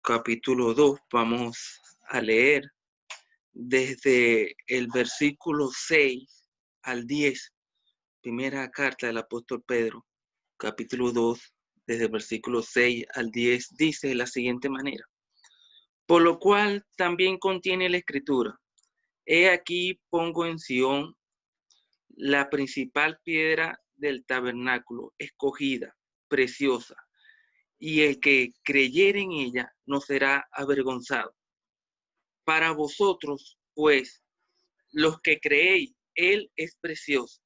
capítulo 2. Vamos a leer desde el versículo 6 al 10. Primera carta del apóstol Pedro, capítulo 2, desde el versículo 6 al 10, dice de la siguiente manera: por lo cual también contiene la escritura: he aquí pongo en Sión la principal piedra del tabernáculo, escogida, preciosa, y el que creyere en ella no será avergonzado. Para vosotros, pues, los que creéis, él es precioso,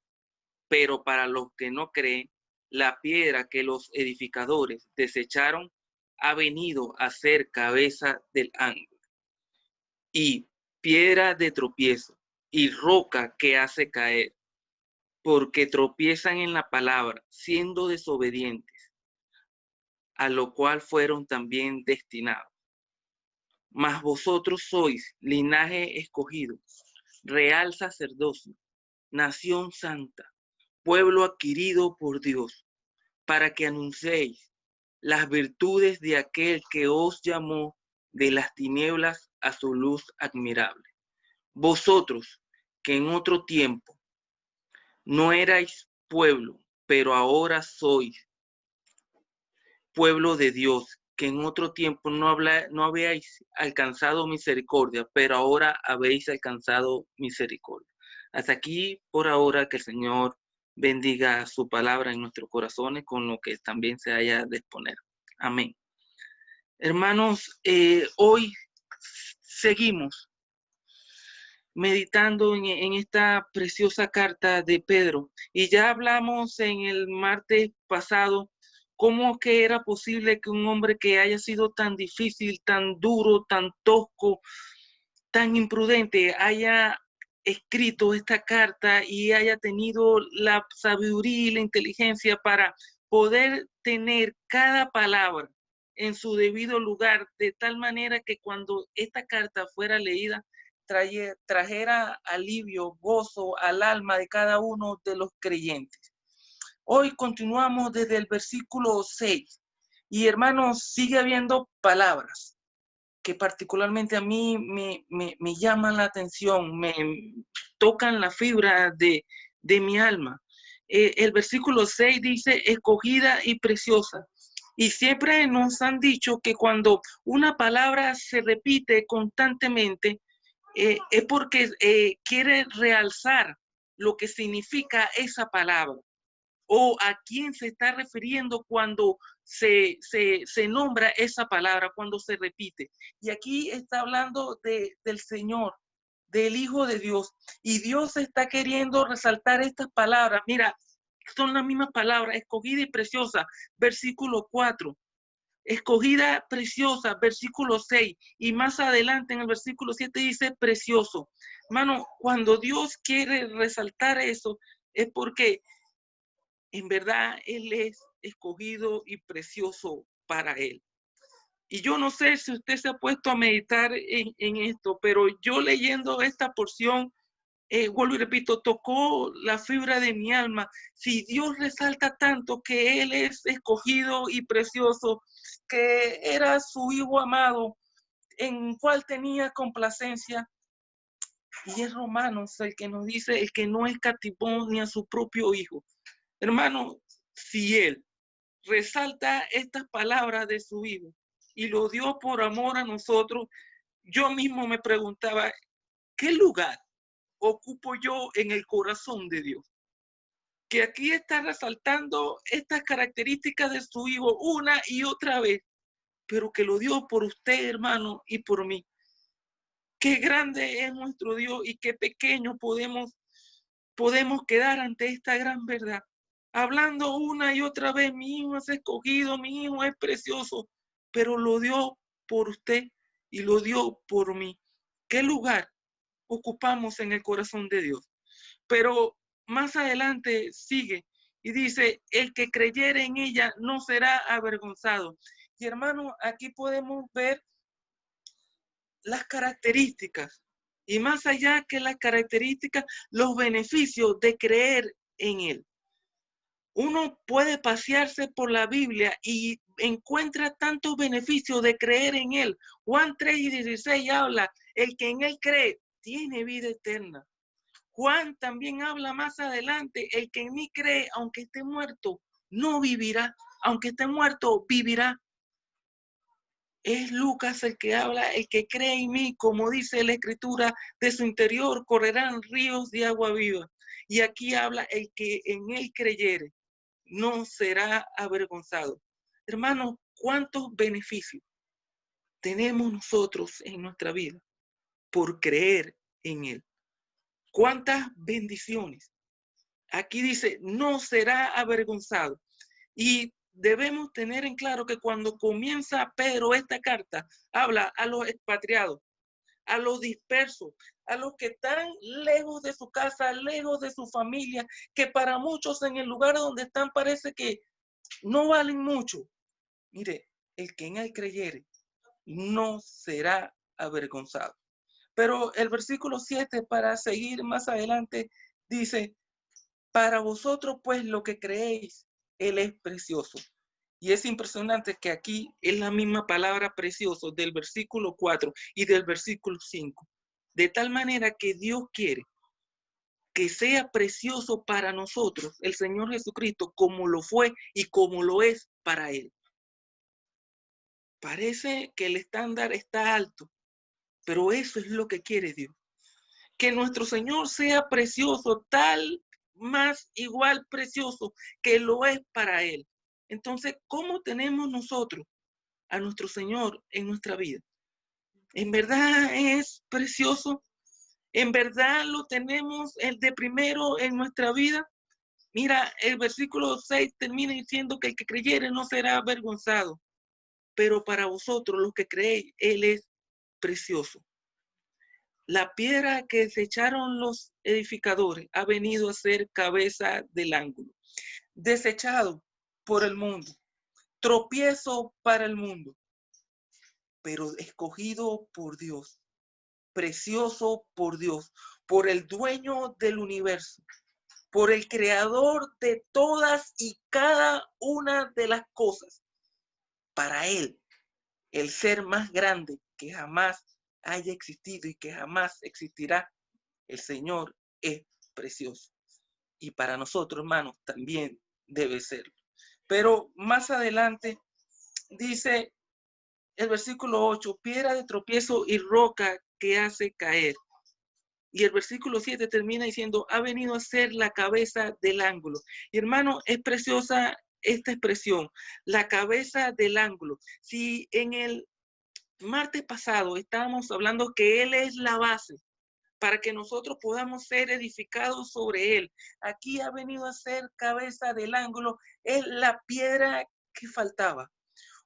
pero para los que no creen, la piedra que los edificadores desecharon ha venido a ser cabeza del ángulo, y piedra de tropiezo, y roca que hace caer, porque tropiezan en la palabra, siendo desobedientes, a lo cual fueron también destinados. Mas vosotros sois linaje escogido, real sacerdocio, nación santa, pueblo adquirido por Dios, para que anunciéis las virtudes de aquel que os llamó de las tinieblas a su luz admirable. Vosotros, que en otro tiempo no erais pueblo, pero ahora sois pueblo de Dios, que en otro tiempo no habéis alcanzado misericordia, pero ahora habéis alcanzado misericordia. Hasta aquí por ahora, que el Señor bendiga su palabra en nuestros corazones, con lo que también se haya de exponer. Amén. Hermanos, hoy seguimos meditando en esta preciosa carta de Pedro, y ya hablamos en el martes pasado cómo que era posible que un hombre que haya sido tan difícil, tan duro, tan tosco, tan imprudente, haya escrito esta carta y haya tenido la sabiduría y la inteligencia para poder tener cada palabra en su debido lugar, de tal manera que cuando esta carta fuera leída, trajera alivio, gozo al alma de cada uno de los creyentes. Hoy continuamos desde el versículo 6, y hermanos, sigue habiendo palabras que particularmente a mí me llaman la atención, me tocan la fibra de mi alma. El versículo 6 dice: escogida y preciosa. Y siempre nos han dicho que cuando una palabra se repite constantemente, es porque quiere realzar lo que significa esa palabra, o a quién se está refiriendo cuando se nombra esa palabra, cuando se repite. Y aquí está hablando del Señor, del Hijo de Dios. Y Dios está queriendo resaltar estas palabras. Mira, son las mismas palabras: escogida y preciosa, versículo 4. Escogida, preciosa, versículo 6. Y más adelante en el versículo 7 dice precioso. Hermano, cuando Dios quiere resaltar eso, es porque en verdad Él es escogido y precioso para Él. Y yo no sé si usted se ha puesto a meditar en esto, pero yo leyendo esta porción, vuelvo y repito, tocó la fibra de mi alma. Si Dios resalta tanto que Él es escogido y precioso, que era su Hijo amado, en cual tenía complacencia, y es Romanos el que nos dice: el que no escatimó ni a su propio Hijo. Hermano, si Él resalta estas palabras de su Hijo y lo dio por amor a nosotros, yo mismo me preguntaba: ¿qué lugar ocupo yo en el corazón de Dios? Que aquí está resaltando estas características de su Hijo una y otra vez, pero que lo dio por usted, hermano, y por mí. Qué grande es nuestro Dios y qué pequeño podemos quedar ante esta gran verdad. Hablando una y otra vez: mi hijo es escogido, mi hijo es precioso, pero lo dio por usted y lo dio por mí. ¿Qué lugar ocupamos en el corazón de Dios? Pero más adelante sigue y dice: el que creyere en ella no será avergonzado. Y hermano, aquí podemos ver las características, y más allá que las características, los beneficios de creer en Él. Uno puede pasearse por la Biblia y encuentra tantos beneficios de creer en Él. Juan 3:16 habla, el que en Él cree tiene vida eterna. Juan también habla más adelante, el que en mí cree, aunque esté muerto, no vivirá. Aunque esté muerto, vivirá. Es Lucas el que habla, el que cree en mí, como dice la Escritura, de su interior correrán ríos de agua viva. Y aquí habla, el que en Él creyere no será avergonzado. Hermanos, ¿cuántos beneficios tenemos nosotros en nuestra vida por creer en Él? ¿Cuántas bendiciones? Aquí dice, no será avergonzado. Y debemos tener en claro que cuando comienza Pedro esta carta, habla a los expatriados, a los dispersos, a los que están lejos de su casa, lejos de su familia, que para muchos en el lugar donde están parece que no valen mucho. Mire, el que en él creyere no será avergonzado. Pero el versículo 7, para seguir más adelante, dice, para vosotros pues lo que creéis, él es precioso. Y es impresionante que aquí es la misma palabra precioso del versículo 4 y del versículo 5. De tal manera que Dios quiere que sea precioso para nosotros el Señor Jesucristo como lo fue y como lo es para Él. Parece que el estándar está alto, pero eso es lo que quiere Dios. Que nuestro Señor sea precioso, tal más igual precioso que lo es para Él. Entonces, ¿cómo tenemos nosotros a nuestro Señor en nuestra vida? ¿En verdad es precioso? ¿En verdad lo tenemos el de primero en nuestra vida? Mira, el versículo 6 termina diciendo que el que creyere no será avergonzado. Pero para vosotros, los que creéis, Él es precioso. La piedra que desecharon los edificadores ha venido a ser cabeza del ángulo. Desechado por el mundo, tropiezo para el mundo, pero escogido por Dios, precioso por Dios, por el dueño del universo, por el creador de todas y cada una de las cosas. Para Él, el ser más grande que jamás haya existido y que jamás existirá, el Señor es precioso. Y para nosotros, hermanos, también debe serlo. Pero más adelante dice el versículo 8, piedra de tropiezo y roca que hace caer. Y el versículo 7 termina diciendo, ha venido a ser la cabeza del ángulo. Y hermano, es preciosa esta expresión, la cabeza del ángulo. Si en el martes pasado estábamos hablando que Él es la base para que nosotros podamos ser edificados sobre Él. Aquí ha venido a ser cabeza del ángulo, es la piedra que faltaba.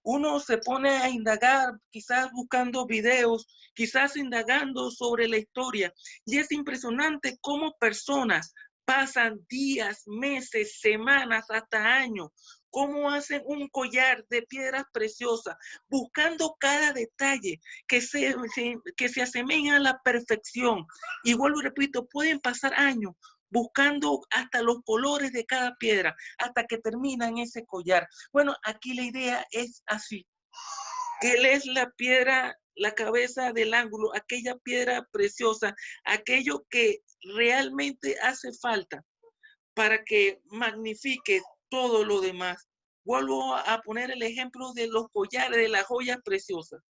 Uno se pone a indagar, quizás buscando videos, quizás indagando sobre la historia, y es impresionante cómo personas pasan días, meses, semanas, hasta años, cómo hacen un collar de piedras preciosas, buscando cada detalle que se asemeja a la perfección. Y vuelvo y repito, pueden pasar años buscando hasta los colores de cada piedra, hasta que terminan ese collar. Bueno, aquí la idea es así, que Él es la piedra, la cabeza del ángulo, aquella piedra preciosa, aquello que realmente hace falta para que magnifique todo lo demás. Vuelvo a poner el ejemplo de los collares, de las joyas preciosas,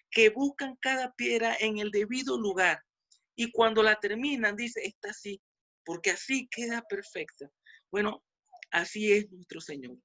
que buscan cada piedra en el debido lugar. Y cuando la terminan, dice, está así, porque así queda perfecta. Bueno, así es nuestro Señor.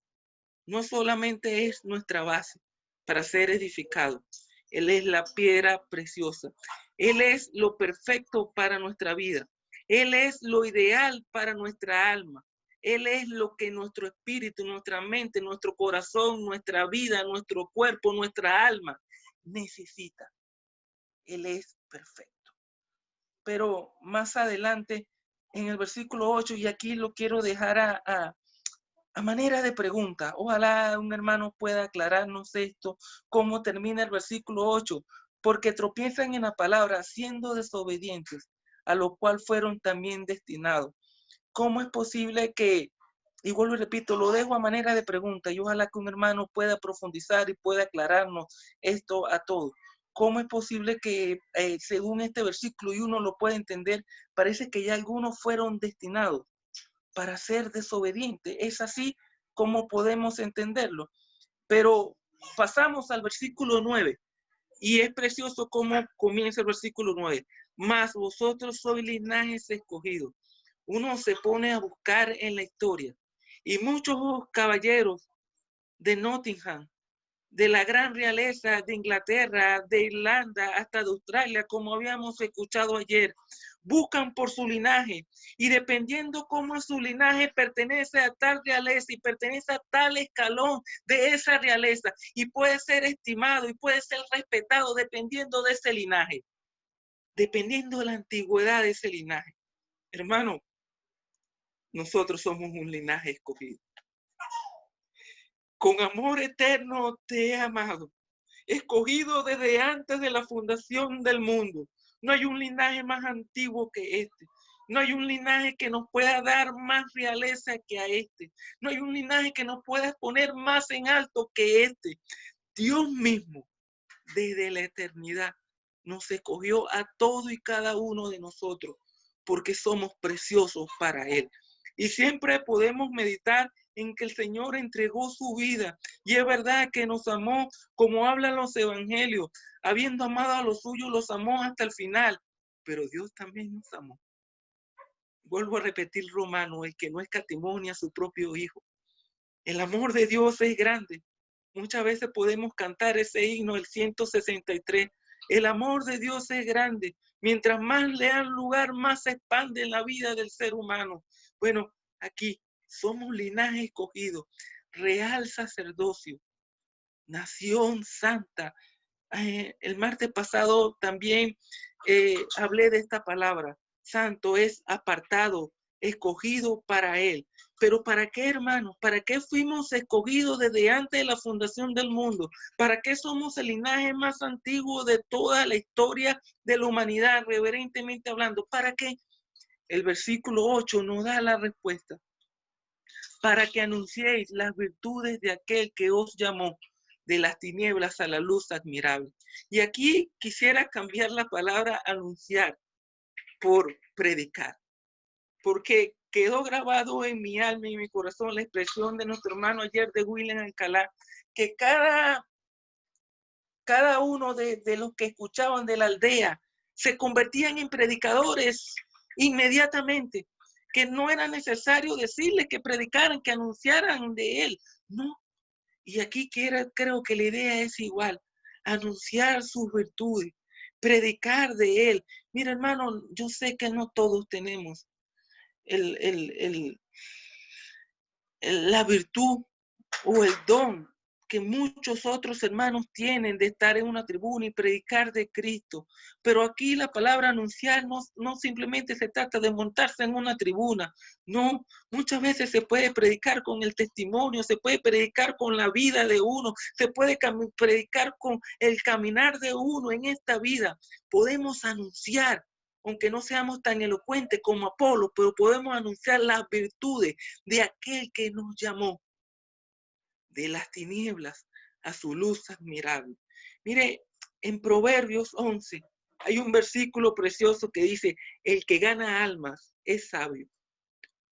No solamente es nuestra base para ser edificado. Él es la piedra preciosa. Él es lo perfecto para nuestra vida. Él es lo ideal para nuestra alma. Él es lo que nuestro espíritu, nuestra mente, nuestro corazón, nuestra vida, nuestro cuerpo, nuestra alma necesita. Él es perfecto. Pero más adelante, en el versículo 8, y aquí lo quiero dejar a manera de pregunta, ojalá un hermano pueda aclararnos esto, cómo termina el versículo 8, porque tropiezan en la palabra siendo desobedientes, a lo cual fueron también destinados. ¿Cómo es posible que Y vuelvo y repito, lo dejo a manera de pregunta y ojalá que un hermano pueda profundizar y pueda aclararnos esto a todos. ¿Cómo es posible que según este versículo y uno lo puede entender, parece que ya algunos fueron destinados para ser desobedientes? ¿Es así como podemos entenderlo? Pero pasamos al versículo 9 y es precioso cómo comienza el versículo 9. Mas vosotros sois linaje escogido. Uno se pone a buscar en la historia y muchos caballeros de Nottingham, de la gran realeza de Inglaterra, de Irlanda, hasta de Australia, como habíamos escuchado ayer, buscan por su linaje y dependiendo cómo es su linaje pertenece a tal realeza y pertenece a tal escalón de esa realeza y puede ser estimado y puede ser respetado dependiendo de ese linaje, dependiendo de la antigüedad de ese linaje. Hermano, nosotros somos un linaje escogido. Con amor eterno te he amado, escogido desde antes de la fundación del mundo. No hay un linaje más antiguo que este. No hay un linaje que nos pueda dar más realeza que a este. No hay un linaje que nos pueda poner más en alto que este. Dios mismo, desde la eternidad, nos escogió a todo y cada uno de nosotros porque somos preciosos para Él. Y siempre podemos meditar en que el Señor entregó su vida. Y es verdad que nos amó como hablan los evangelios. Habiendo amado a los suyos, los amó hasta el final. Pero Dios también nos amó. Vuelvo a repetir Romano, el que no escatimó ni a su propio Hijo. El amor de Dios es grande. Muchas veces podemos cantar ese himno, el 163. El amor de Dios es grande. Mientras más le dan lugar, más se expande en la vida del ser humano. Bueno, aquí somos linaje escogido, real sacerdocio, nación santa. El martes pasado también hablé de esta palabra. Santo es apartado, escogido para Él. Pero ¿para qué, hermanos? ¿Para qué fuimos escogidos desde antes de la fundación del mundo? ¿Para qué somos el linaje más antiguo de toda la historia de la humanidad, reverentemente hablando? ¿Para qué? El versículo 8 nos da la respuesta. Para que anunciéis las virtudes de aquel que os llamó de las tinieblas a la luz admirable. Y aquí quisiera cambiar la palabra anunciar por predicar, porque quedó grabado en mi alma y en mi corazón la expresión de nuestro hermano ayer de William Alcalá, que cada uno de los que escuchaban de la aldea se convertían en predicadores inmediatamente, que no era necesario decirles que predicaran, que anunciaran de él, no. Y aquí creo que la idea es igual, anunciar sus virtudes, predicar de él. Mira, hermano, yo sé que no todos tenemos la virtud o el don que muchos otros hermanos tienen de estar en una tribuna y predicar de Cristo. Pero aquí la palabra anunciar no simplemente se trata de montarse en una tribuna. No, muchas veces se puede predicar con el testimonio, se puede predicar con la vida de uno, se puede predicar con el caminar de uno en esta vida. Podemos anunciar, aunque no seamos tan elocuentes como Apolo, pero podemos anunciar las virtudes de aquel que nos llamó de las tinieblas a su luz admirable. Mire, en Proverbios 11 hay un versículo precioso que dice, el que gana almas es sabio.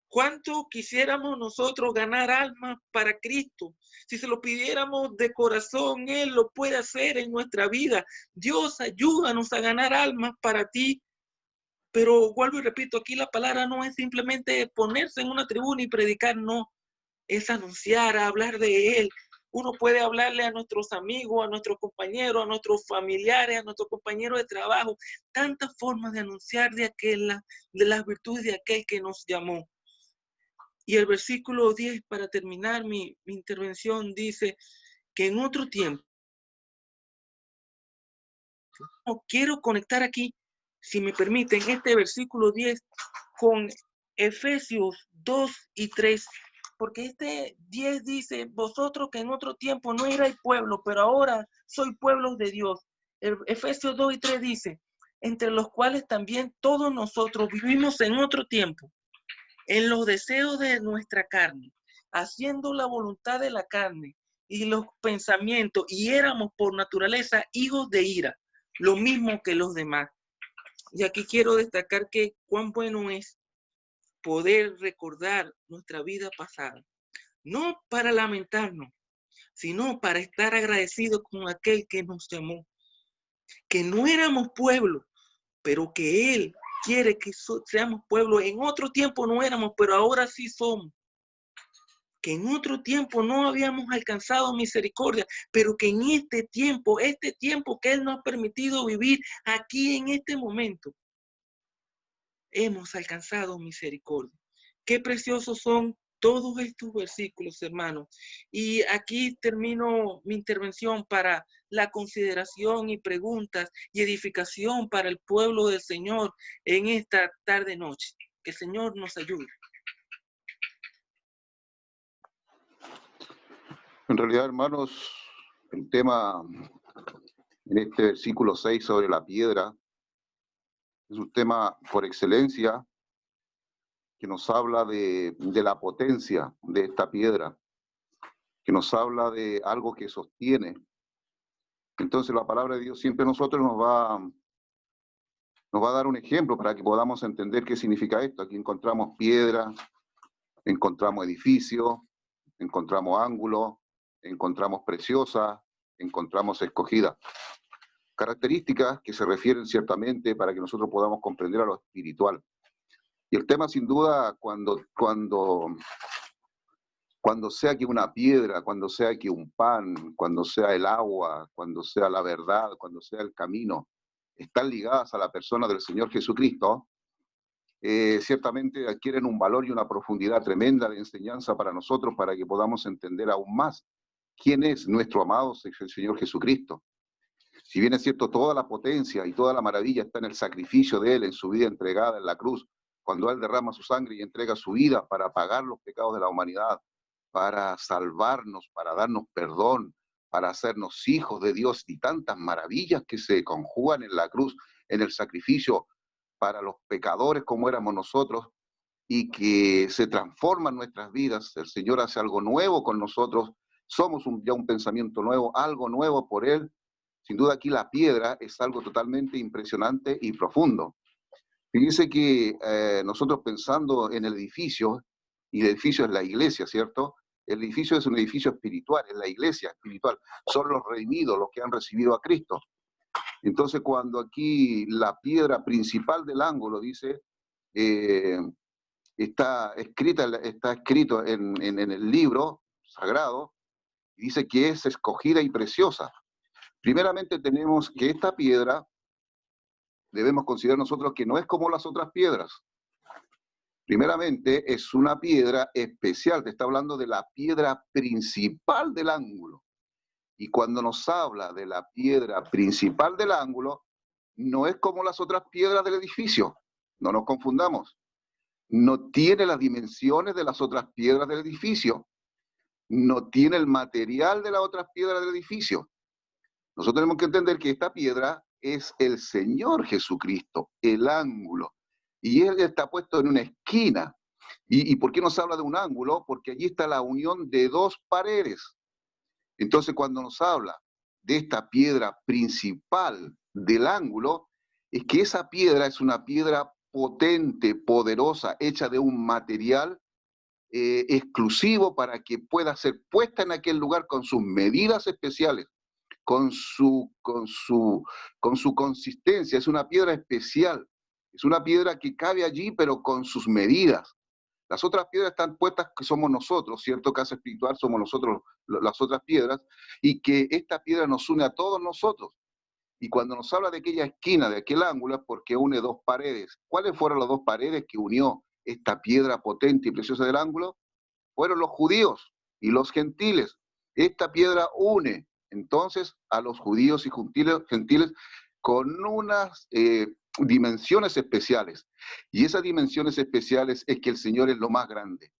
¿Cuánto quisiéramos nosotros ganar almas para Cristo? Si se lo pidiéramos de corazón, Él lo puede hacer en nuestra vida. Dios, ayúdanos a ganar almas para ti. Pero vuelvo y repito, aquí la palabra no es simplemente ponerse en una tribuna y predicar, no. Es anunciar, hablar de Él. Uno puede hablarle a nuestros amigos, a nuestros compañeros, a nuestros familiares, a nuestros compañeros de trabajo. Tantas formas de anunciar de las virtudes de aquel que nos llamó. Y el versículo 10, para terminar mi intervención, dice que en otro tiempo, quiero conectar aquí, si me permiten, este versículo 10 con Efesios 2 y 3, porque este 10 dice, vosotros que en otro tiempo no erais pueblo, pero ahora soy pueblo de Dios. El Efesios 2 y 3 dice, entre los cuales también todos nosotros vivimos en otro tiempo, en los deseos de nuestra carne, haciendo la voluntad de la carne y los pensamientos, y éramos por naturaleza hijos de ira, lo mismo que los demás. Y aquí quiero destacar que cuán bueno es poder recordar nuestra vida pasada, no para lamentarnos, sino para estar agradecidos con aquel que nos llamó, que no éramos pueblo, pero que Él quiere que seamos pueblo. En otro tiempo no éramos, pero ahora sí somos. Que en otro tiempo no habíamos alcanzado misericordia, pero que en este tiempo que Él nos ha permitido vivir aquí en este momento, hemos alcanzado misericordia. Qué preciosos son todos estos versículos, hermanos. Y aquí termino mi intervención para la consideración y preguntas y edificación para el pueblo del Señor en esta tarde-noche. Que el Señor nos ayude. En realidad, hermanos, el tema en este versículo 6 sobre la piedra es un tema por excelencia que nos habla de la potencia de esta piedra, que nos habla de algo que sostiene. Entonces la palabra de Dios siempre a nosotros nos va a dar un ejemplo para que podamos entender qué significa esto. Aquí encontramos piedra, encontramos edificio, encontramos ángulo, encontramos preciosa, encontramos escogida. Características que se refieren ciertamente para que nosotros podamos comprender a lo espiritual. Y el tema, sin duda, cuando sea que una piedra, cuando sea que un pan, cuando sea el agua, cuando sea la verdad, cuando sea el camino, están ligadas a la persona del Señor Jesucristo, ciertamente adquieren un valor y una profundidad tremenda de enseñanza para nosotros, para que podamos entender aún más quién es nuestro amado Señor Jesucristo. Si bien es cierto, toda la potencia y toda la maravilla está en el sacrificio de Él, en su vida entregada en la cruz, cuando Él derrama su sangre y entrega su vida para pagar los pecados de la humanidad, para salvarnos, para darnos perdón, para hacernos hijos de Dios, y tantas maravillas que se conjugan en la cruz, en el sacrificio para los pecadores como éramos nosotros, y que se transforman nuestras vidas. El Señor hace algo nuevo con nosotros, somos ya un pensamiento nuevo, algo nuevo por Él. Sin duda aquí la piedra es algo totalmente impresionante y profundo. Fíjense que nosotros pensando en el edificio, y el edificio es la iglesia, ¿cierto? El edificio es un edificio espiritual, es la iglesia espiritual, son los redimidos, los que han recibido a Cristo. Entonces cuando aquí la piedra principal del ángulo dice, está escrito en el libro sagrado, dice que es escogida y preciosa. Primeramente tenemos que esta piedra debemos considerar nosotros que no es como las otras piedras. Primeramente es una piedra especial, te está hablando de la piedra principal del ángulo. Y cuando nos habla de la piedra principal del ángulo, no es como las otras piedras del edificio, no nos confundamos. No tiene las dimensiones de las otras piedras del edificio, no tiene el material de las otras piedras del edificio. Nosotros tenemos que entender que esta piedra es el Señor Jesucristo, el ángulo. Y Él está puesto en una esquina. ¿Y por qué nos habla de un ángulo? Porque allí está la unión de dos paredes. Entonces, cuando nos habla de esta piedra principal del ángulo, es que esa piedra es una piedra potente, poderosa, hecha de un material exclusivo para que pueda ser puesta en aquel lugar con sus medidas especiales. Con su consistencia, es una piedra especial, es una piedra que cabe allí, pero con sus medidas. Las otras piedras están puestas, que somos nosotros, ¿cierto? Casa espiritual somos nosotros, las otras piedras, y que esta piedra nos une a todos nosotros. Y cuando nos habla de aquella esquina, de aquel ángulo, es porque une dos paredes. ¿Cuáles fueron las dos paredes que unió esta piedra potente y preciosa del ángulo? Fueron los judíos y los gentiles. Esta piedra une entonces a los judíos y gentiles con unas dimensiones especiales. Y esas dimensiones especiales es que el Señor es lo más grande.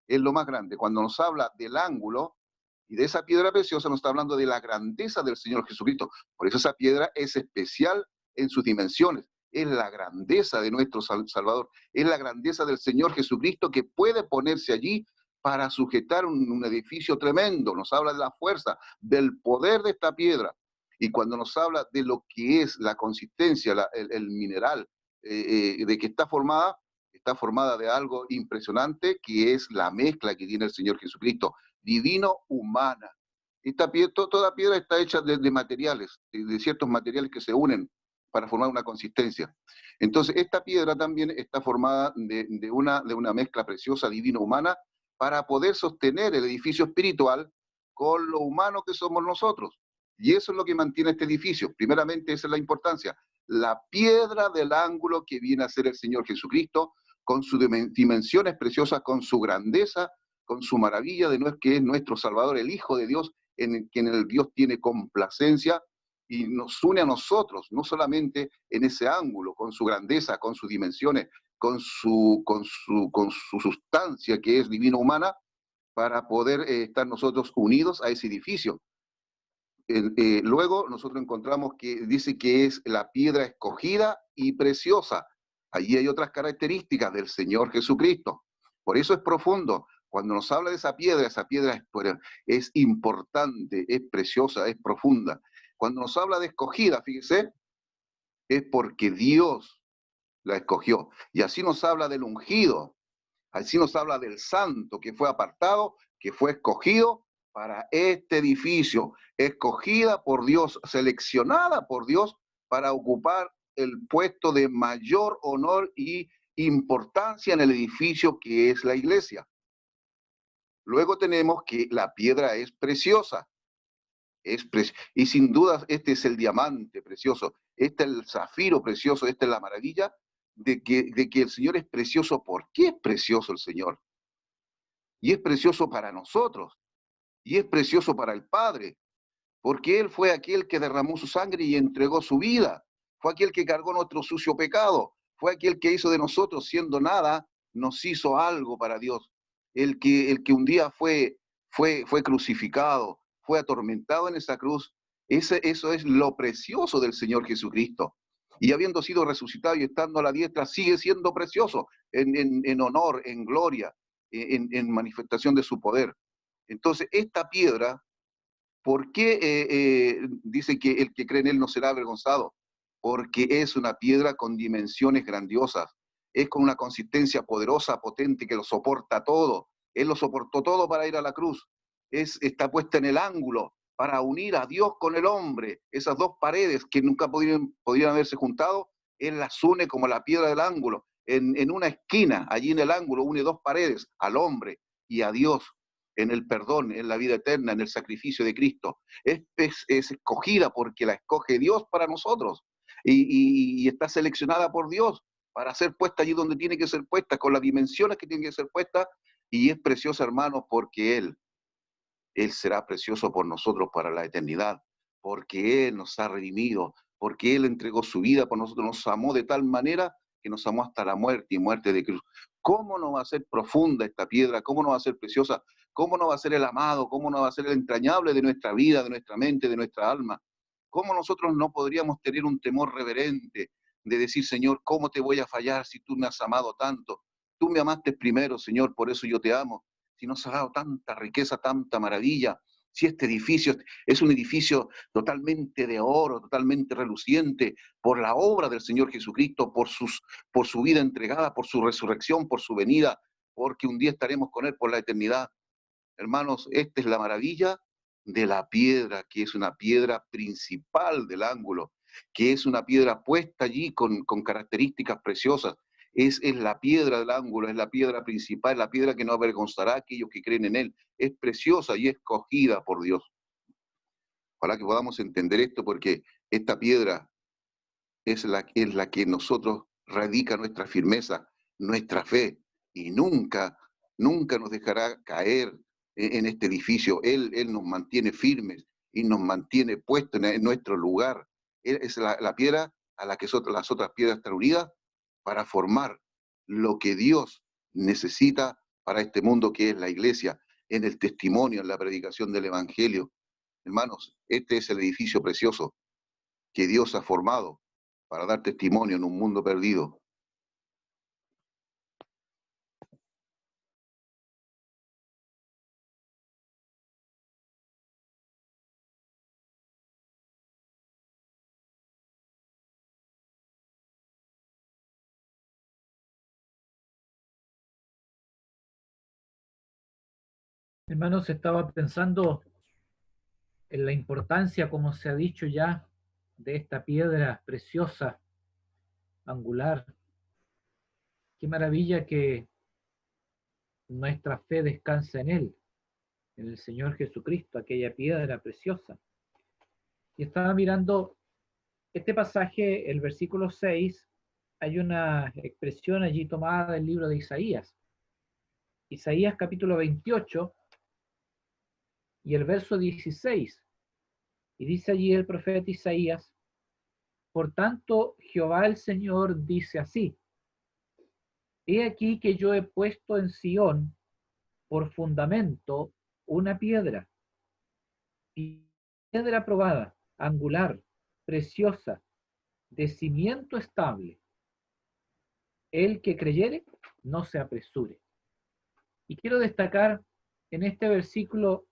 Es lo más grande. Cuando nos habla del ángulo y de esa piedra preciosa, nos está hablando de la grandeza del Señor Jesucristo. Por eso esa piedra es especial en sus dimensiones. Es la grandeza de nuestro Salvador. Es la grandeza del Señor Jesucristo que puede ponerse allí para sujetar un edificio tremendo. Nos habla de la fuerza, del poder de esta piedra. Y cuando nos habla de lo que es la consistencia, el mineral, de que está formada de algo impresionante, que es la mezcla que tiene el Señor Jesucristo, divino-humana. Toda piedra está hecha de materiales, de ciertos materiales que se unen para formar una consistencia. Entonces, esta piedra también está formada de una mezcla preciosa divino-humana para poder sostener el edificio espiritual con lo humano que somos nosotros. Y eso es lo que mantiene este edificio. Primeramente, esa es la importancia. La piedra del ángulo que viene a ser el Señor Jesucristo, con sus dimensiones preciosas, con su grandeza, con su maravilla de que es nuestro Salvador, el Hijo de Dios, en quien el Dios tiene complacencia y nos une a nosotros, no solamente en ese ángulo, con su grandeza, con sus dimensiones, con su sustancia que es divino-humana, para poder estar nosotros unidos a ese edificio. Luego nosotros encontramos que dice que es la piedra escogida y preciosa. Allí hay otras características del Señor Jesucristo. Por eso es profundo. Cuando nos habla de esa piedra es importante, es preciosa, es profunda. Cuando nos habla de escogida, fíjese, es porque Dios la escogió. Y así nos habla del ungido, así nos habla del santo que fue apartado, que fue escogido para este edificio, escogida por Dios, seleccionada por Dios para ocupar el puesto de mayor honor y importancia en el edificio que es la iglesia. Luego tenemos que la piedra es preciosa. Y sin duda este es el diamante precioso, este es el zafiro precioso, esta es la maravilla de que el Señor es precioso. ¿Por qué es precioso el Señor? Y es precioso para nosotros, y es precioso para el Padre, porque Él fue aquel que derramó su sangre y entregó su vida, fue aquel que cargó nuestro sucio pecado, fue aquel que hizo de nosotros, siendo nada, nos hizo algo para Dios. El que un día fue crucificado, fue atormentado en esa cruz, eso es lo precioso del Señor Jesucristo. Y habiendo sido resucitado y estando a la diestra, sigue siendo precioso en honor, en gloria, en manifestación de su poder. Entonces, esta piedra, ¿por qué dice que el que cree en él no será avergonzado? Porque es una piedra con dimensiones grandiosas, es con una consistencia poderosa, potente, que lo soporta todo. Él lo soportó todo para ir a la cruz. Está puesta en el ángulo para unir a Dios con el hombre. Esas dos paredes que nunca podrían haberse juntado, Él las une como la piedra del ángulo. En una esquina, allí en el ángulo, une dos paredes, al hombre y a Dios, en el perdón, en la vida eterna, en el sacrificio de Cristo. Es escogida porque la escoge Dios para nosotros y está seleccionada por Dios para ser puesta allí donde tiene que ser puesta, con las dimensiones que tiene que ser puesta, y es preciosa, hermanos, porque Él será precioso por nosotros para la eternidad, porque Él nos ha redimido, porque Él entregó su vida por nosotros, nos amó de tal manera que nos amó hasta la muerte y muerte de cruz. ¿Cómo no va a ser profunda esta piedra? ¿Cómo no va a ser preciosa? ¿Cómo no va a ser el amado? ¿Cómo no va a ser el entrañable de nuestra vida, de nuestra mente, de nuestra alma? ¿Cómo nosotros no podríamos tener un temor reverente de decir, Señor, ¿cómo te voy a fallar si tú me has amado tanto? Tú me amaste primero, Señor, por eso yo te amo. Si nos ha dado tanta riqueza, tanta maravilla, si este edificio es un edificio totalmente de oro, totalmente reluciente, por la obra del Señor Jesucristo, por su vida entregada, por su resurrección, por su venida, porque un día estaremos con Él por la eternidad. Hermanos, esta es la maravilla de la piedra, que es una piedra principal del ángulo, que es una piedra puesta allí con características preciosas. Es la piedra del ángulo, es la piedra principal, la piedra que no avergonzará a aquellos que creen en Él. Es preciosa y escogida por Dios. Ojalá que podamos entender esto, porque esta piedra es la que en nosotros radica nuestra firmeza, nuestra fe, y nunca nos dejará caer en este edificio. Él nos mantiene firmes y nos mantiene puestos en nuestro lugar. Él es la piedra a la que las otras piedras están unidas para formar lo que Dios necesita para este mundo, que es la iglesia, en el testimonio, en la predicación del Evangelio. Hermanos, este es el edificio precioso que Dios ha formado para dar testimonio en un mundo perdido. Hermanos, estaba pensando en la importancia, como se ha dicho ya, de esta piedra preciosa, angular. Qué maravilla que nuestra fe descansa en el Señor Jesucristo, aquella piedra preciosa. Y estaba mirando este pasaje, el versículo 6, hay una expresión allí tomada del libro de Isaías. Isaías capítulo 28 y el verso 16. Y dice allí el profeta Isaías: por tanto, Jehová el Señor dice así: he aquí que yo he puesto en Sión por fundamento una piedra, piedra probada, angular, preciosa, de cimiento estable. El que creyere, no se apresure. Y quiero destacar en este versículo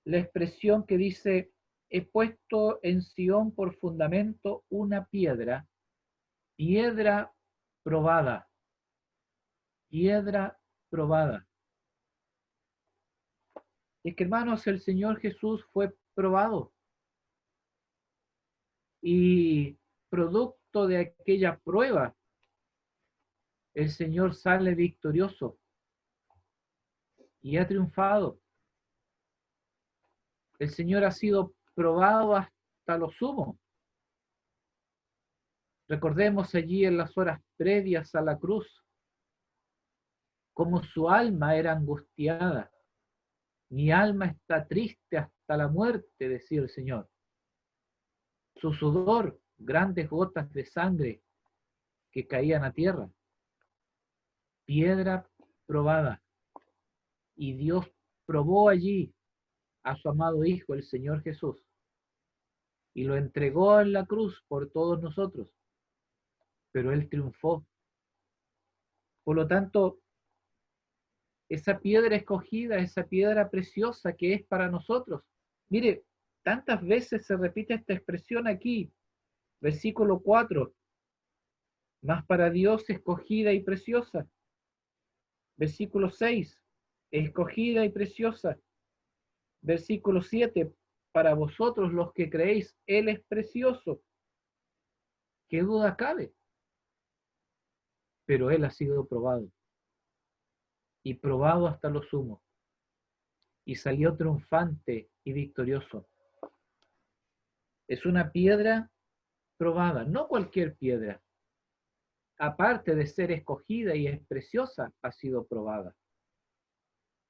la expresión que dice: he puesto en Sión por fundamento una piedra, piedra probada, piedra probada. Es que, hermanos, el Señor Jesús fue probado y producto de aquella prueba, el Señor sale victorioso y ha triunfado. El Señor ha sido probado hasta lo sumo. Recordemos allí en las horas previas a la cruz, cómo su alma era angustiada. Mi alma está triste hasta la muerte, decía el Señor. Su sudor, grandes gotas de sangre que caían a tierra. Piedra probada. Y Dios probó allí a su amado Hijo, el Señor Jesús, y lo entregó en la cruz por todos nosotros, pero Él triunfó. Por lo tanto, esa piedra escogida, esa piedra preciosa que es para nosotros. Mire, tantas veces se repite esta expresión aquí, versículo 4, mas para Dios escogida y preciosa. Versículo 6, escogida y preciosa. Versículo 7, para vosotros los que creéis, Él es precioso. ¿Qué duda cabe? Pero Él ha sido probado. Y probado hasta lo sumo. Y salió triunfante y victorioso. Es una piedra probada, no cualquier piedra. Aparte de ser escogida y es preciosa, ha sido probada.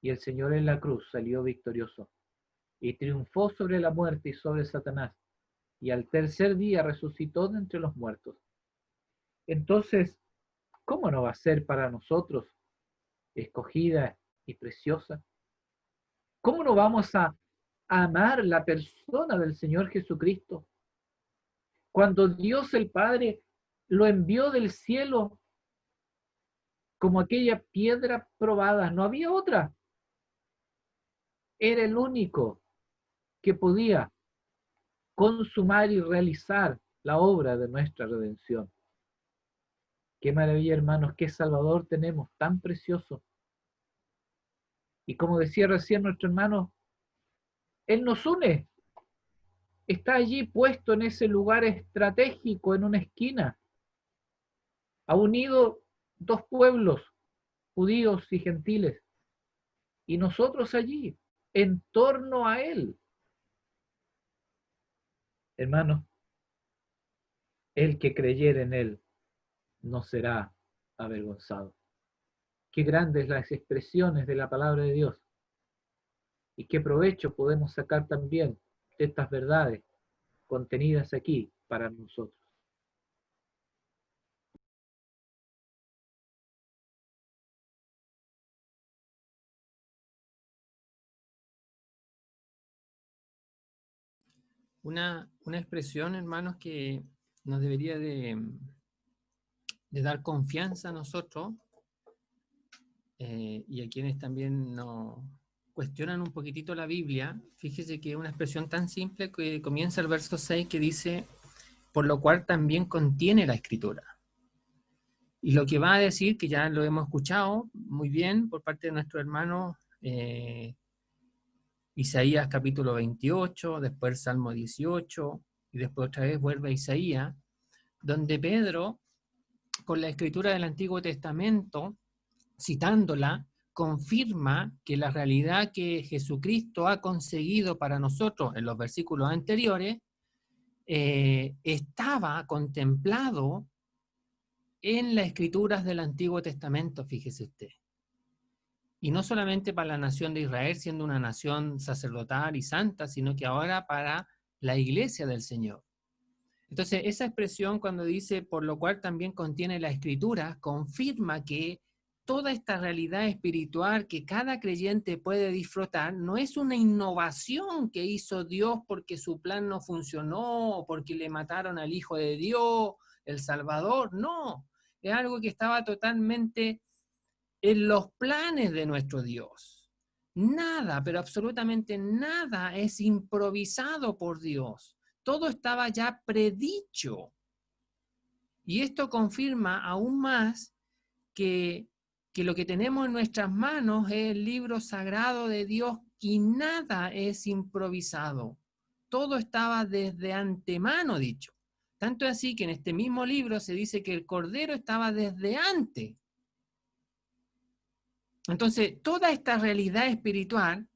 Y el Señor en la cruz salió victorioso. Y triunfó sobre la muerte y sobre Satanás. Y al tercer día resucitó de entre los muertos. Entonces, ¿cómo no va a ser para nosotros escogida y preciosa? ¿Cómo no vamos a amar la persona del Señor Jesucristo? Cuando Dios el Padre lo envió del cielo como aquella piedra probada, no había otra. Era el único que podía consumar y realizar la obra de nuestra redención. Qué maravilla, hermanos, qué Salvador tenemos tan precioso. Y como decía recién nuestro hermano, Él nos une. Está allí puesto en ese lugar estratégico, en una esquina. Ha unido dos pueblos, judíos y gentiles. Y nosotros allí, en torno a Él. Hermanos, el que creyere en Él no será avergonzado. Qué grandes las expresiones de la palabra de Dios. Y qué provecho podemos sacar también de estas verdades contenidas aquí para nosotros. Una expresión, hermanos, que nos debería de dar confianza a nosotros y a quienes también nos cuestionan un poquitito la Biblia. Fíjese que es una expresión tan simple que comienza el verso 6 que dice: por lo cual también contiene la Escritura. Y lo que va a decir, que ya lo hemos escuchado muy bien por parte de nuestro hermano Isaías capítulo 28, después el Salmo 18, y después otra vez vuelve a Isaías, donde Pedro, con la escritura del Antiguo Testamento, citándola, confirma que la realidad que Jesucristo ha conseguido para nosotros en los versículos anteriores estaba contemplado en las escrituras del Antiguo Testamento, fíjese usted. Y no solamente para la nación de Israel, siendo una nación sacerdotal y santa, sino que ahora para la iglesia del Señor. Entonces, esa expresión cuando dice, por lo cual también contiene la escritura, confirma que toda esta realidad espiritual que cada creyente puede disfrutar no es una innovación que hizo Dios porque su plan no funcionó, o porque le mataron al Hijo de Dios, el Salvador, no. Es algo que estaba totalmente en los planes de nuestro Dios. Nada, pero absolutamente nada es improvisado por Dios. Todo estaba ya predicho. Y esto confirma aún más que lo que tenemos en nuestras manos es el libro sagrado de Dios y nada es improvisado. Todo estaba desde antemano dicho. Tanto es así que en este mismo libro se dice que el Cordero estaba desde antes. Entonces, toda esta realidad espiritual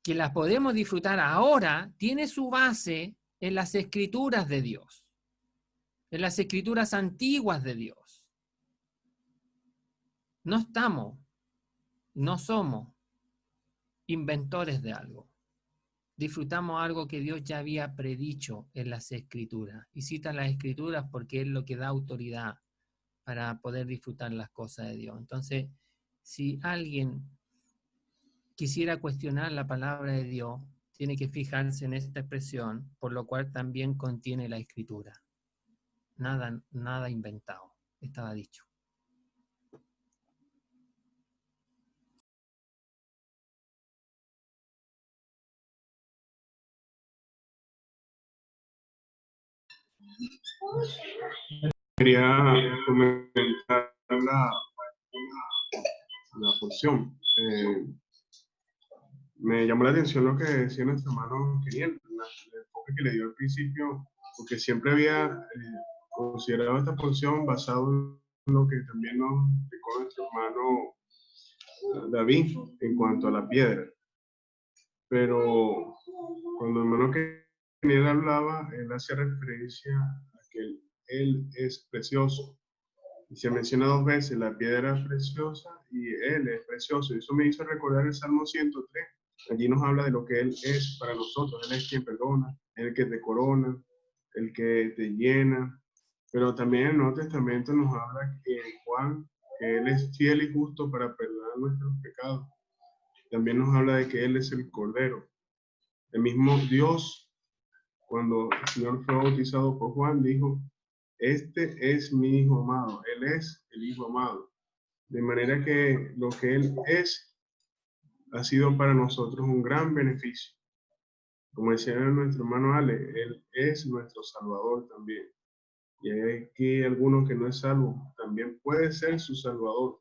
que la podemos disfrutar ahora tiene su base en las escrituras de Dios, en las escrituras antiguas de Dios. No somos inventores de algo. Disfrutamos algo que Dios ya había predicho en las escrituras. Y cita las escrituras porque es lo que da autoridad para poder disfrutar las cosas de Dios. Entonces, si alguien quisiera cuestionar la palabra de Dios, tiene que fijarse en esta expresión, por lo cual también contiene la escritura. Nada inventado, estaba dicho. Quería comentar la porción. Me llamó la atención lo que decía nuestro hermano Keniel, el enfoque que le dio al principio, porque siempre había considerado esta porción basado en lo que también nos explicó nuestro hermano David en cuanto a la piedra. Pero cuando el hermano Keniel hablaba, él hace referencia a que él es precioso. Y se menciona 2 veces la piedra es preciosa y él es precioso. Y eso me hizo recordar el Salmo 103. Allí nos habla de lo que él es para nosotros. Él es quien perdona, el que te corona, el que te llena. Pero también en el Nuevo Testamento nos habla que en Juan, que él es fiel y justo para perdonar nuestros pecados. También nos habla de que él es el Cordero. El mismo Dios, cuando el Señor fue bautizado por Juan, dijo: este es mi Hijo amado, Él es el Hijo amado. De manera que lo que Él es ha sido para nosotros un gran beneficio. Como decía nuestro hermano Ale, Él es nuestro Salvador también. Y hay aquí alguno que no es salvo, también puede ser su Salvador,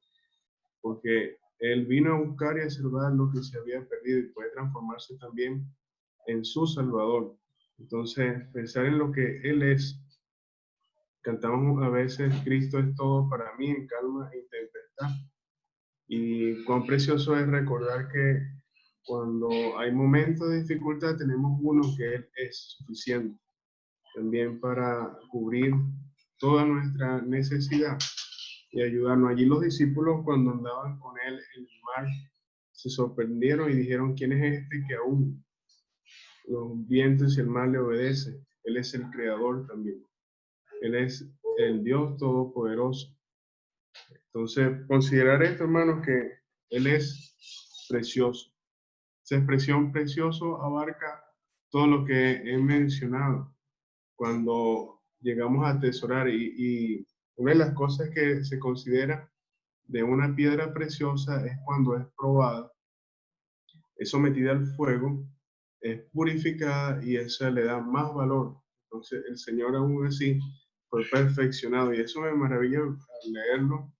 porque Él vino a buscar y a salvar lo que se había perdido y puede transformarse también en su Salvador. Entonces, pensar en lo que Él es. Cantamos a veces: Cristo es todo para mí en calma y tempestad. Y cuán precioso es recordar que cuando hay momentos de dificultad tenemos uno que Él es suficiente también para cubrir toda nuestra necesidad y ayudarnos. Allí los discípulos, cuando andaban con Él en el mar, se sorprendieron y dijeron: ¿quién es este que aún los vientos y el mar le obedecen? Él es el Creador también. Él es el Dios Todopoderoso. Entonces, considerar esto, hermanos, que Él es precioso. Esa expresión precioso abarca todo lo que he mencionado. Cuando llegamos a atesorar, y una de las cosas que se considera de una piedra preciosa es cuando es probada, es sometida al fuego, es purificada y eso le da más valor. Entonces, el Señor aún así fue perfeccionado, y eso me maravilla al leerlo,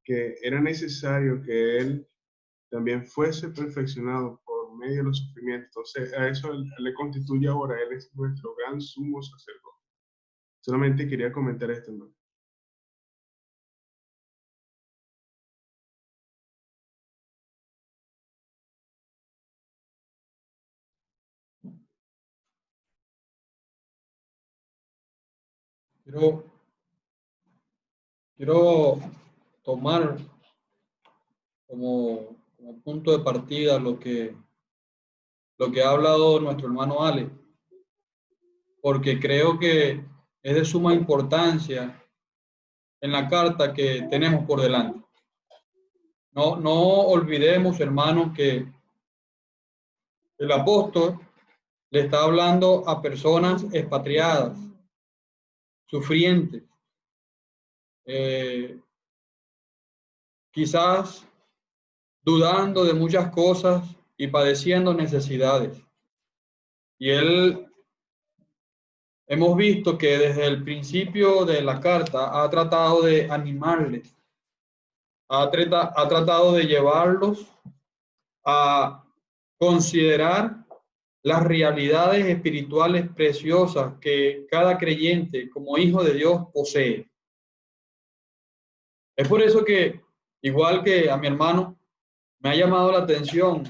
que era necesario que Él también fuese perfeccionado por medio de los sufrimientos. Entonces, a eso él le constituye ahora, Él es nuestro gran sumo sacerdote. Solamente quería comentar esto, hermano. Quiero tomar como punto de partida lo que ha hablado nuestro hermano Ale, porque creo que es de suma importancia en la carta que tenemos por delante. No olvidemos, hermanos, que el apóstol le está hablando a personas expatriadas, sufrientes, quizás dudando de muchas cosas y padeciendo necesidades. Y hemos visto que desde el principio de la carta ha tratado de animarles, ha tratado de llevarlos a considerar las realidades espirituales preciosas que cada creyente como hijo de Dios posee. Es por eso que, igual que a mi hermano, me ha llamado la atención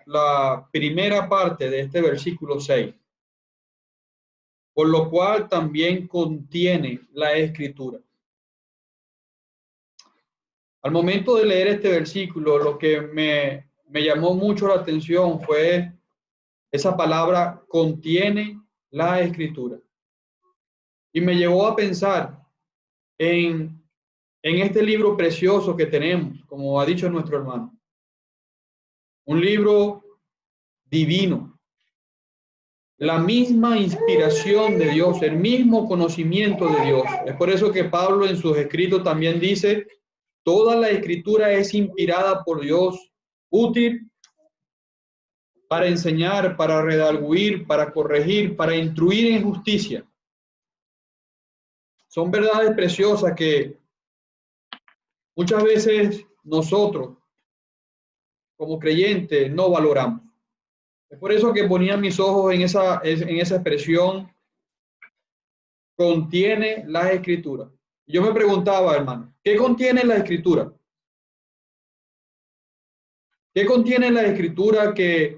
la primera parte de este versículo 6, por lo cual también contiene la Escritura. Al momento de leer este versículo, lo que me llamó mucho la atención fue esa palabra contiene la Escritura. Y me llevó a pensar en este libro precioso que tenemos, como ha dicho nuestro hermano. Un libro divino. La misma inspiración de Dios, el mismo conocimiento de Dios. Es por eso que Pablo en sus escritos también dice, toda la Escritura es inspirada por Dios, útil para enseñar, para redarguir, para corregir, para instruir en justicia. Son verdades preciosas que muchas veces nosotros, como creyentes, no valoramos. Es por eso que ponía mis ojos en esa expresión, contiene la Escritura. Yo me preguntaba, hermano, ¿qué contiene la Escritura? ¿Qué contiene la Escritura que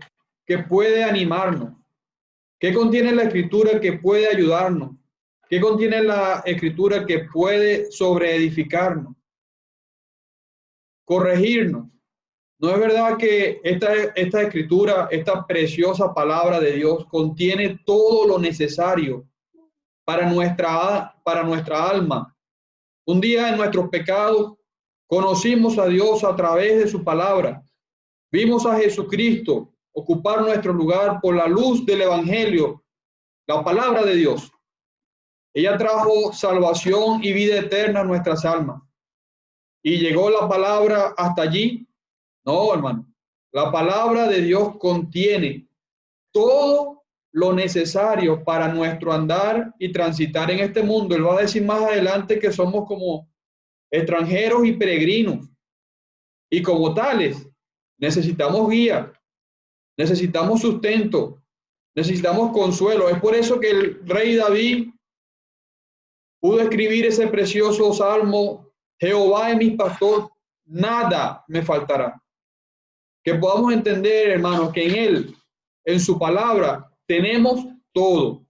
puede animarnos? ¿Qué contiene la Escritura que puede ayudarnos? ¿Qué contiene la Escritura que puede sobreedificarnos? Corregirnos. ¿No es verdad que esta Escritura, esta preciosa palabra de Dios contiene todo lo necesario para nuestra alma? Un día en nuestros pecados conocimos a Dios a través de su palabra. Vimos a Jesucristo ocupar nuestro lugar por la luz del Evangelio, la palabra de Dios. Ella trajo salvación y vida eterna a nuestras almas. ¿Y llegó la palabra hasta allí? No, hermano. La palabra de Dios contiene todo lo necesario para nuestro andar y transitar en este mundo. Él va a decir más adelante que somos como extranjeros y peregrinos. Y como tales, necesitamos guía, necesitamos sustento, necesitamos consuelo. Es por eso que el rey David pudo escribir ese precioso salmo, Jehová es mi pastor, nada me faltará. Que podamos entender, hermanos, que en Él, en su palabra, tenemos todo.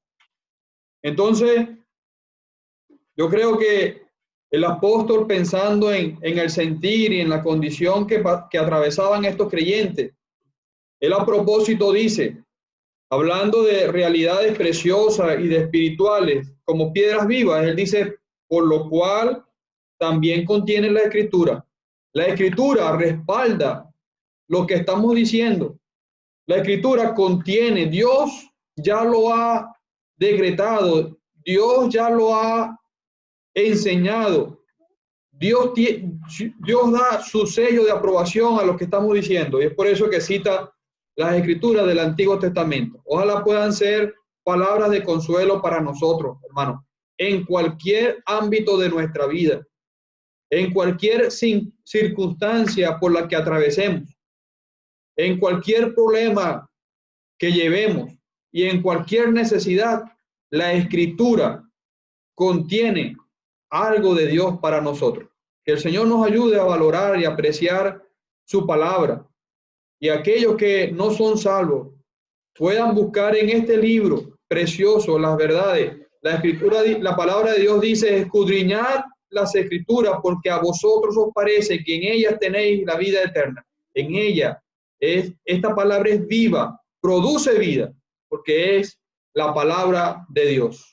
Entonces, yo creo que el apóstol, pensando en el sentir y en la condición que atravesaban estos creyentes, él a propósito dice, hablando de realidades preciosas y de espirituales como piedras vivas, él dice, por lo cual también contiene la Escritura. La Escritura respalda lo que estamos diciendo. La Escritura contiene, Dios ya lo ha decretado, Dios ya lo ha enseñado. Dios da su sello de aprobación a lo que estamos diciendo. Y es por eso que cita las Escrituras del Antiguo Testamento. Ojalá puedan ser palabras de consuelo para nosotros, hermanos, en cualquier ámbito de nuestra vida, en cualquier circunstancia por la que atravesemos. en cualquier problema que llevemos y en cualquier necesidad, la Escritura contiene algo de Dios para nosotros. Que el Señor nos ayude a valorar y apreciar su palabra. Y aquellos que no son salvos puedan buscar en este libro precioso las verdades. La Escritura, la palabra de Dios dice: escudriñad las Escrituras, porque a vosotros os parece que en ellas tenéis la vida eterna. En ella esta palabra es viva, produce vida, porque es la palabra de Dios.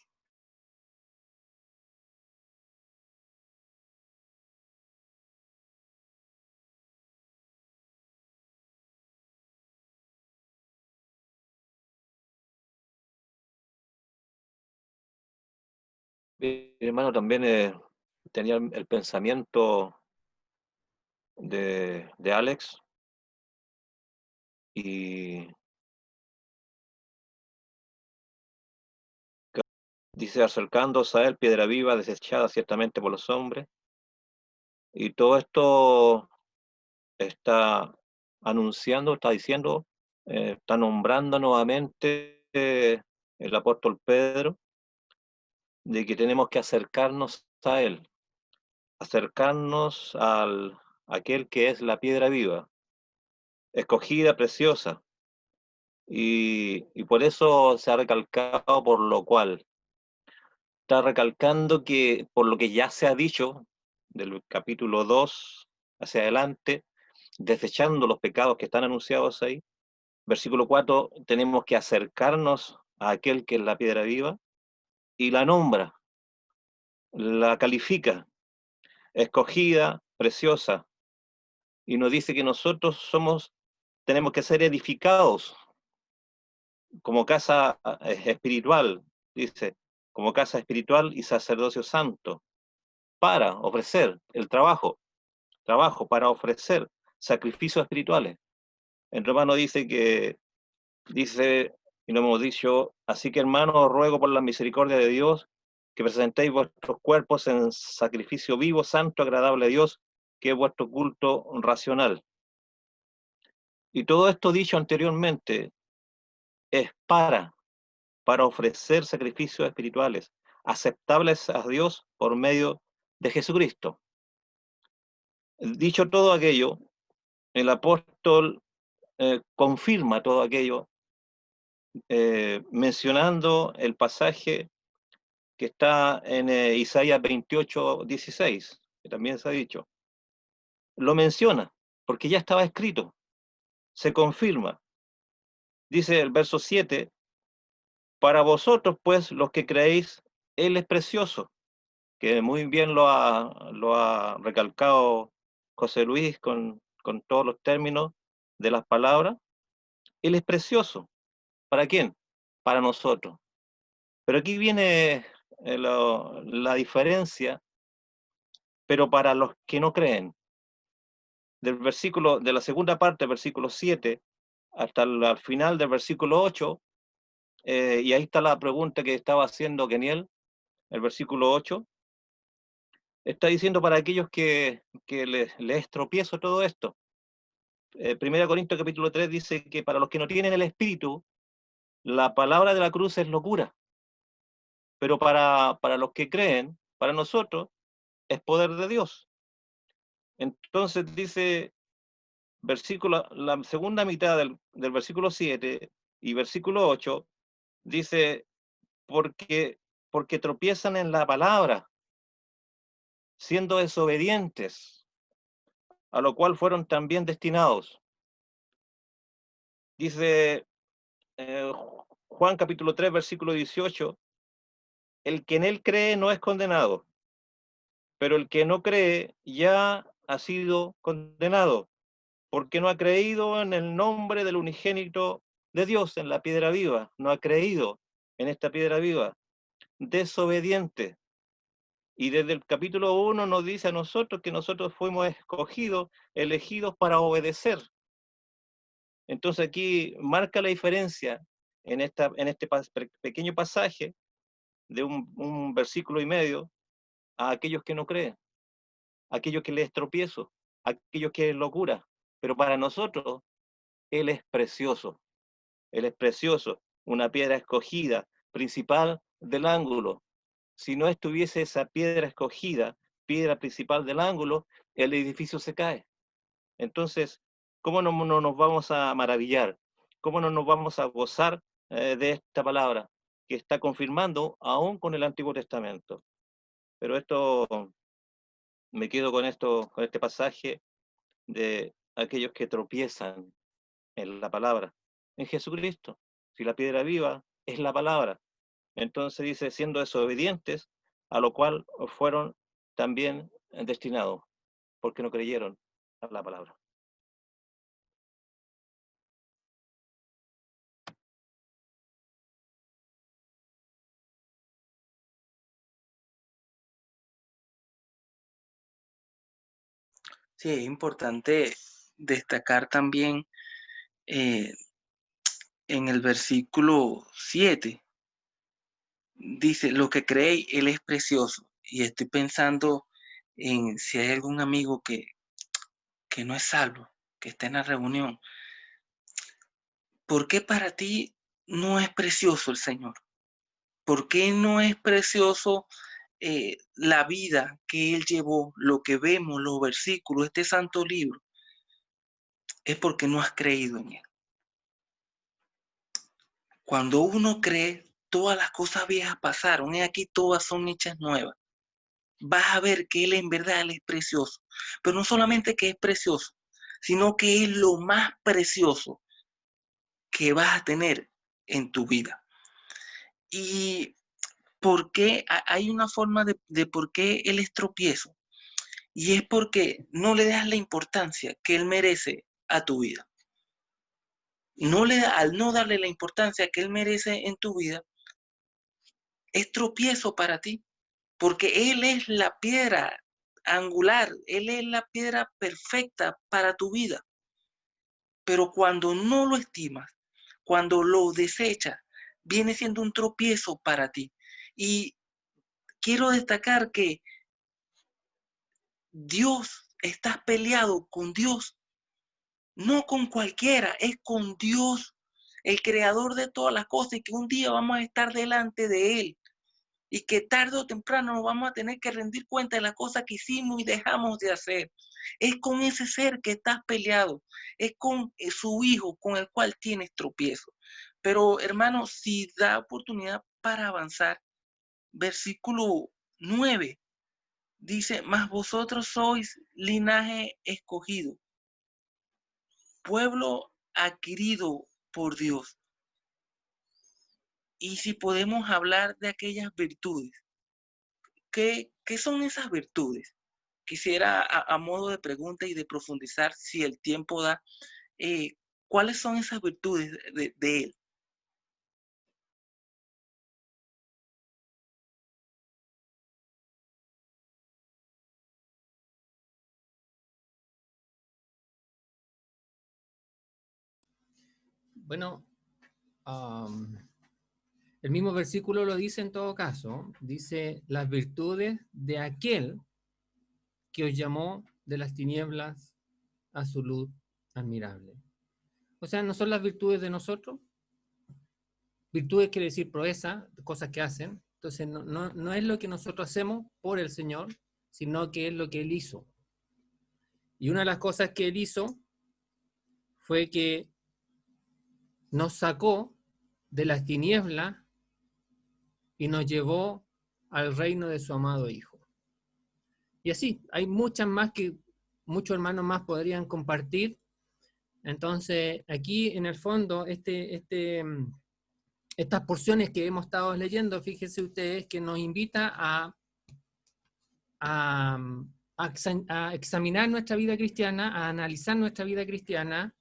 Mi hermano también tenía el pensamiento de Alex, y dice: acercándose a él, piedra viva, desechada ciertamente por los hombres. Y todo esto está anunciando, está diciendo, está nombrando nuevamente el apóstol Pedro, de que tenemos que acercarnos a él, acercarnos a aquel que es la piedra viva, escogida, preciosa. Y por eso se ha recalcado, por lo cual está recalcando que por lo que ya se ha dicho del capítulo 2 hacia adelante, desechando los pecados que están anunciados ahí, versículo 4, tenemos que acercarnos a aquel que es la piedra viva, y la nombra, la califica, escogida, preciosa, y nos dice que nosotros tenemos que ser edificados como casa espiritual, dice, como casa espiritual y sacerdocio santo, para ofrecer el trabajo para ofrecer sacrificios espirituales. En Romano dice, y lo hemos dicho: así que, hermanos, os ruego por la misericordia de Dios que presentéis vuestros cuerpos en sacrificio vivo, santo, agradable a Dios, que es vuestro culto racional. Y todo esto dicho anteriormente es para ofrecer sacrificios espirituales aceptables a Dios por medio de Jesucristo. Dicho todo aquello, el apóstol confirma todo aquello, mencionando el pasaje que está en Isaías 28:16, que también se ha dicho. Lo menciona, porque ya estaba escrito, se confirma. Dice el verso 7, para vosotros, pues, los que creéis, Él es precioso, que muy bien lo ha recalcado José Luis con todos los términos de las palabras. Él es precioso. ¿Para quién? Para nosotros. Pero aquí viene la diferencia, pero para los que no creen. De la segunda parte, versículo 7, hasta al final del versículo 8, y ahí está la pregunta que estaba haciendo Keniel, el versículo 8, está diciendo para aquellos que les es tropiezo todo esto. 1 Corintios capítulo 3 dice que para los que no tienen el Espíritu, la palabra de la cruz es locura. Pero para los que creen, para nosotros, es poder de Dios. Entonces dice, la segunda mitad del versículo 7 y versículo 8, dice, porque tropiezan en la palabra, siendo desobedientes, a lo cual fueron también destinados. Dice Juan capítulo 3, versículo 18, el que en él cree no es condenado, pero el que no cree ya ha sido condenado, porque no ha creído en el nombre del unigénito de Dios, en la piedra viva, no ha creído en esta piedra viva, desobediente. Y desde el capítulo 1 nos dice a nosotros que nosotros fuimos escogidos, elegidos para obedecer. Entonces aquí marca la diferencia en este pequeño pasaje de un versículo y medio a aquellos que no creen, a aquellos que les tropiezo, a aquellos que es locura. Pero para nosotros Él es precioso. Él es precioso, una piedra escogida, principal del ángulo. Si no estuviese esa piedra escogida, piedra principal del ángulo, el edificio se cae. Entonces, ¿cómo no nos vamos a maravillar? ¿Cómo no nos vamos a gozar de esta palabra que está confirmando aún con el Antiguo Testamento? Pero esto, me quedo con esto, con este pasaje de aquellos que tropiezan en la palabra, en Jesucristo. Si la piedra viva es la palabra, entonces dice, siendo desobedientes, a lo cual fueron también destinados, porque no creyeron a la palabra. Sí, es importante destacar también eh, en el versículo 7, dice, lo que cree, Él es precioso. Y estoy pensando en si hay algún amigo que no es salvo, que está en la reunión. ¿Por qué para ti no es precioso el Señor? ¿Por qué no es precioso la vida que Él llevó, lo que vemos, los versículos, este santo libro? Es porque no has creído en Él. Cuando uno cree, todas las cosas viejas pasaron y aquí todas son hechas nuevas. Vas a ver que Él en verdad Él es precioso. Pero no solamente que es precioso, sino que es lo más precioso que vas a tener en tu vida. Y por qué hay una forma de por qué Él es tropiezo. Y es porque no le das la importancia que Él merece a tu vida. Al no darle la importancia que Él merece en tu vida, es tropiezo para ti. Porque Él es la piedra angular, Él es la piedra perfecta para tu vida. Pero cuando no lo estimas, cuando lo desechas, viene siendo un tropiezo para ti. Y quiero destacar que Dios, estás peleado con Dios, no con cualquiera, es con Dios, el creador de todas las cosas, y que un día vamos a estar delante de Él. Y que tarde o temprano nos vamos a tener que rendir cuenta de las cosas que hicimos y dejamos de hacer. Es con ese ser que estás peleado, es con su hijo con el cual tienes tropiezo. Pero hermano, si da oportunidad para avanzar, versículo 9 dice, mas vosotros sois linaje escogido, pueblo adquirido por Dios. Y si podemos hablar de aquellas virtudes, ¿qué son esas virtudes? Quisiera, a modo de pregunta y de profundizar, si el tiempo da, ¿cuáles son esas virtudes de Él? Bueno, el mismo versículo lo dice en todo caso. Dice, las virtudes de aquel que os llamó de las tinieblas a su luz admirable. O sea, no son las virtudes de nosotros. Virtudes quiere decir proeza, cosas que hacen. Entonces, no es lo que nosotros hacemos por el Señor, sino que es lo que Él hizo. Y una de las cosas que Él hizo fue que nos sacó de las tinieblas y nos llevó al reino de su amado Hijo. Y así, hay muchas más que muchos hermanos más podrían compartir. Entonces, aquí en el fondo, estas porciones que hemos estado leyendo, fíjense ustedes que nos invita a examinar nuestra vida cristiana, a analizar nuestra vida cristiana,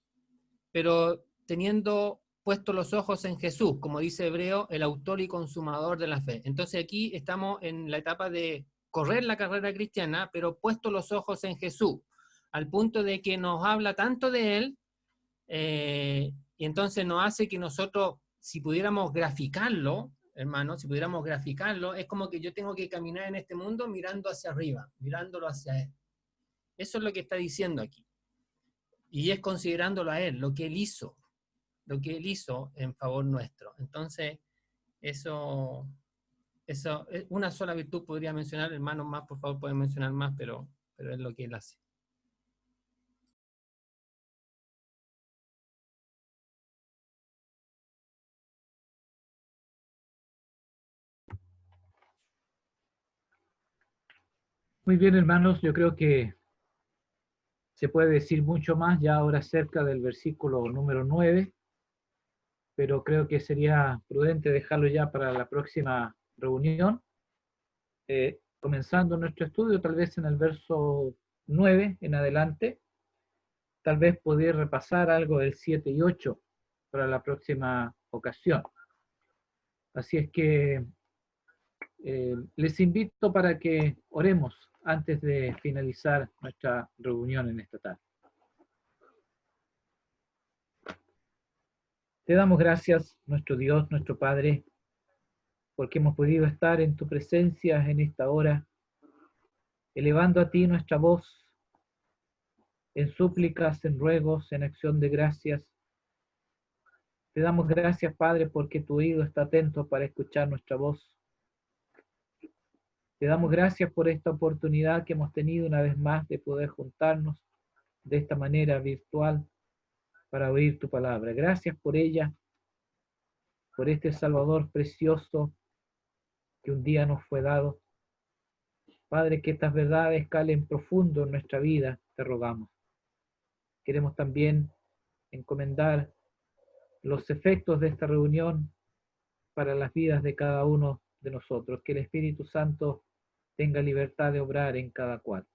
pero teniendo puestos los ojos en Jesús, como dice Hebreo, el autor y consumador de la fe. Entonces aquí estamos en la etapa de correr la carrera cristiana, pero puestos los ojos en Jesús, al punto de que nos habla tanto de Él, y entonces nos hace que nosotros, si pudiéramos graficarlo, hermano, si pudiéramos graficarlo, es como que yo tengo que caminar en este mundo mirando hacia arriba, mirándolo hacia Él. Eso es lo que está diciendo aquí. Y es considerándolo a Él, lo que Él hizo en favor nuestro. Entonces, eso una sola virtud podría mencionar, hermanos más, por favor, pueden mencionar más, pero es lo que Él hace. Muy bien, hermanos, yo creo que se puede decir mucho más ya ahora acerca del versículo número 9, pero creo que sería prudente dejarlo ya para la próxima reunión. Comenzando nuestro estudio, tal vez en el verso 9 en adelante, tal vez poder repasar algo del 7 y 8 para la próxima ocasión. Así es que les invito para que oremos antes de finalizar nuestra reunión en esta tarde. Te damos gracias, nuestro Dios, nuestro Padre, porque hemos podido estar en tu presencia en esta hora, elevando a ti nuestra voz en súplicas, en ruegos, en acción de gracias. Te damos gracias, Padre, porque tu oído está atento para escuchar nuestra voz. Te damos gracias por esta oportunidad que hemos tenido una vez más de poder juntarnos de esta manera virtual para oír tu palabra. Gracias por ella, por este Salvador precioso que un día nos fue dado. Padre, que estas verdades calen profundo en nuestra vida, te rogamos. Queremos también encomendar los efectos de esta reunión para las vidas de cada uno de nosotros. Que el Espíritu Santo tenga libertad de obrar en cada cual.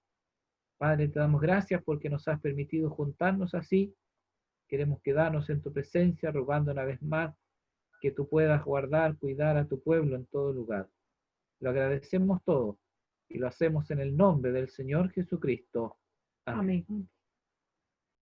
Padre, te damos gracias porque nos has permitido juntarnos así. Queremos quedarnos en tu presencia, rogando una vez más que tú puedas guardar, cuidar a tu pueblo en todo lugar. Lo agradecemos todo y lo hacemos en el nombre del Señor Jesucristo. Amén.